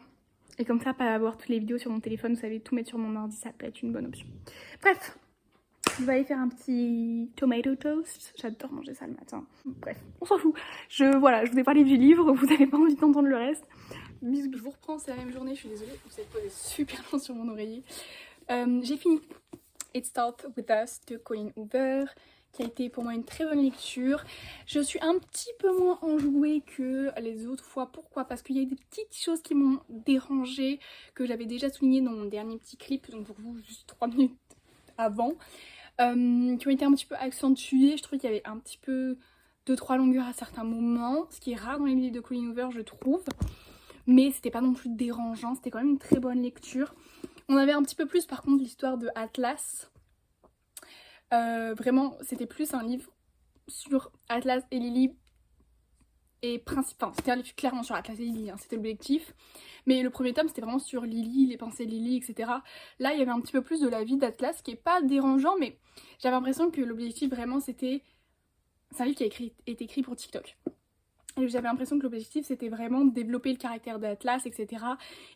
Et comme ça, pas avoir toutes les vidéos sur mon téléphone, vous savez, tout mettre sur mon ordi, ça peut être une bonne option. Bref, je vais aller faire un petit tomato toast. J'adore manger ça le matin. Bref, on s'en fout. Voilà, je vous ai parlé du livre, vous n'avez pas envie d'entendre le reste. Bisous. Je vous reprends, c'est la même journée, je suis désolée, vous êtes posé super loin sur mon oreiller. J'ai fini It Starts With Us de Colleen Hoover, qui a été pour moi une très bonne lecture. Je suis un petit peu moins enjouée que les autres fois. Pourquoi? Parce qu'il y a des petites choses qui m'ont dérangée, que j'avais déjà soulignées dans mon dernier petit clip, donc pour vous juste 3 minutes avant, qui ont été un petit peu accentuées. Je trouve qu'il y avait un petit peu 2-3 longueurs à certains moments, ce qui est rare dans les livres de Colleen Hoover, je trouve. Mais c'était pas non plus dérangeant, c'était quand même une très bonne lecture. On avait un petit peu plus par contre l'histoire de Atlas. Vraiment, c'était plus un livre sur Atlas et Lily. et principal, c'était clairement sur Atlas et Lily, hein, c'était l'objectif. Mais le premier tome c'était vraiment sur Lily, les pensées de Lily, etc. Là il y avait un petit peu plus de la vie d'Atlas, qui est pas dérangeant, mais j'avais l'impression que l'objectif vraiment c'était... C'est un livre qui a été écrit pour TikTok. Et j'avais l'impression que l'objectif c'était vraiment de développer le caractère d'Atlas, etc.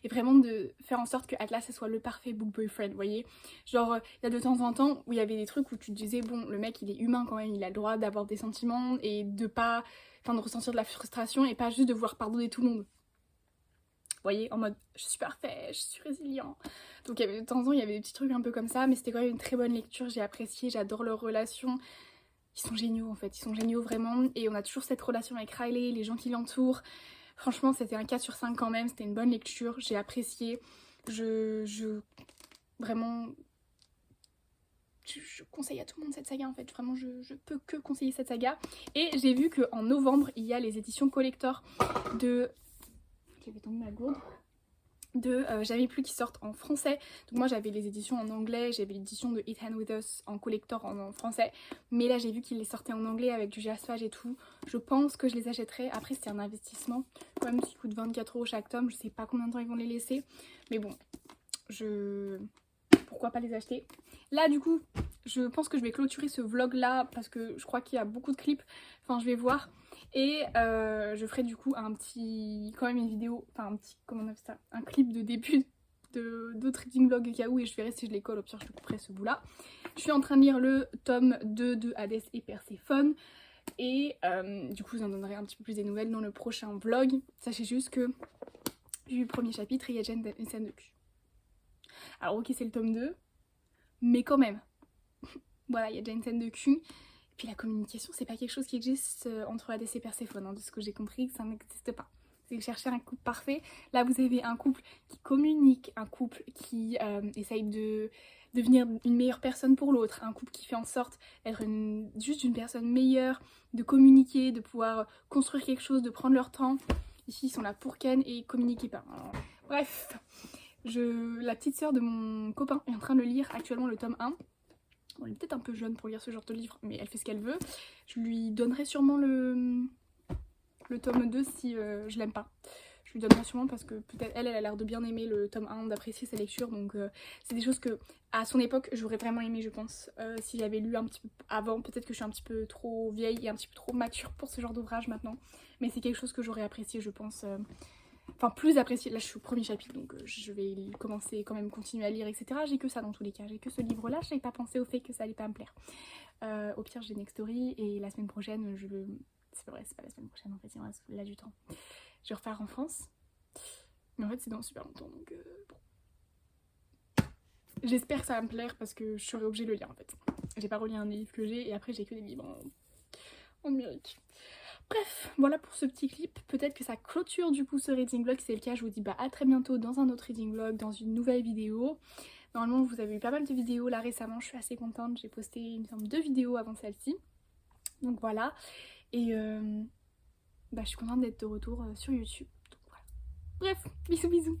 Et vraiment de faire en sorte que Atlas soit le parfait book boyfriend, vous voyez. Genre il y a de temps en temps où il y avait des trucs où tu te disais bon le mec il est humain quand même, il a le droit d'avoir des sentiments et de pas... Enfin de ressentir de la frustration et pas juste de vouloir pardonner tout le monde. Vous voyez, en mode je suis parfait, je suis résilient. Donc il y avait de temps en temps il y avait des petits trucs un peu comme ça, mais c'était quand même une très bonne lecture, j'ai apprécié, j'adore leur relation. Ils sont géniaux en fait, ils sont géniaux vraiment, et on a toujours cette relation avec Riley, les gens qui l'entourent. Franchement c'était un 4 sur 5 quand même, c'était une bonne lecture, j'ai apprécié. Vraiment, je conseille à tout le monde cette saga en fait, vraiment je peux que conseiller cette saga. Et j'ai vu qu'en novembre il y a les éditions collector de... J'avais tombé ma gourde. J'avais plus qui sortent en français. Donc moi j'avais les éditions en anglais, j'avais l'édition de Eat Hand With Us en collector en français. Mais là j'ai vu qu'ils les sortaient en anglais avec du jaspage et tout. Je pense que je les achèterai. Après c'est un investissement quand même qui coûte 24 € chaque tome. Je sais pas combien de temps ils vont les laisser. Mais bon, pourquoi pas les acheter. Là du coup je pense que je vais clôturer ce vlog là parce que je crois qu'il y a beaucoup de clips. Enfin je vais voir. Et je ferai du coup quand même une vidéo, enfin un petit, comment on appelle ça, un clip de début d'autres reading vlog au cas où, et je verrai si je les colle, au pire je couperai ce bout là. Je suis en train de lire le tome 2 de Hadès et Perséphone, et du coup je vous en donnerai un petit peu plus des nouvelles dans le prochain vlog. Sachez juste que j'ai vu le premier chapitre et il y a déjà une scène de cul. Alors ok c'est le tome 2, mais quand même, voilà il y a déjà une scène de cul. Et puis la communication, c'est pas quelque chose qui existe entre Hadès et Perséphone, hein, de ce que j'ai compris, ça n'existe pas. C'est chercher un couple parfait. Là vous avez un couple qui communique, un couple qui essaye de devenir une meilleure personne pour l'autre, un couple qui fait en sorte d'être juste une personne meilleure, de communiquer, de pouvoir construire quelque chose, de prendre leur temps. Ici ils sont là pour Ken et ils communiquent pas. Alors, bref, la petite sœur de mon copain est en train de lire actuellement le tome 1. Bon, elle est peut-être un peu jeune pour lire ce genre de livre, mais elle fait ce qu'elle veut. Je lui donnerai sûrement le tome 2 si je l'aime pas. Je lui donnerai sûrement parce que peut-être elle a l'air de bien aimer le tome 1, d'apprécier sa lecture. Donc c'est des choses que à son époque j'aurais vraiment aimé, je pense. Si j'avais lu un petit peu avant, peut-être que je suis un petit peu trop vieille et un petit peu trop mature pour ce genre d'ouvrage maintenant. Mais c'est quelque chose que j'aurais apprécié, je pense. Enfin plus apprécié, là je suis au premier chapitre donc je vais commencer quand même continuer à lire etc. J'ai que ça dans tous les cas, j'ai que ce livre là, je n'avais pas pensé au fait que ça allait pas me plaire. Au pire j'ai Next Story et la semaine prochaine c'est pas vrai, c'est pas la semaine prochaine en fait, il me reste là du temps. Je vais refaire en France, mais en fait c'est dans super longtemps donc bon. J'espère que ça va me plaire parce que je serai obligée de le lire en fait. J'ai pas relu un des livres que j'ai et après j'ai que des livres en numérique. Bref, voilà pour ce petit clip. Peut-être que ça clôture du coup ce reading vlog. Si c'est le cas, je vous dis à très bientôt dans un autre reading vlog, dans une nouvelle vidéo. Normalement, vous avez eu pas mal de vidéos là récemment. Je suis assez contente. J'ai posté, il me semble, 2 vidéos avant celle-ci. Donc voilà. Et je suis contente d'être de retour sur YouTube. Donc voilà. Bref, bisous bisous.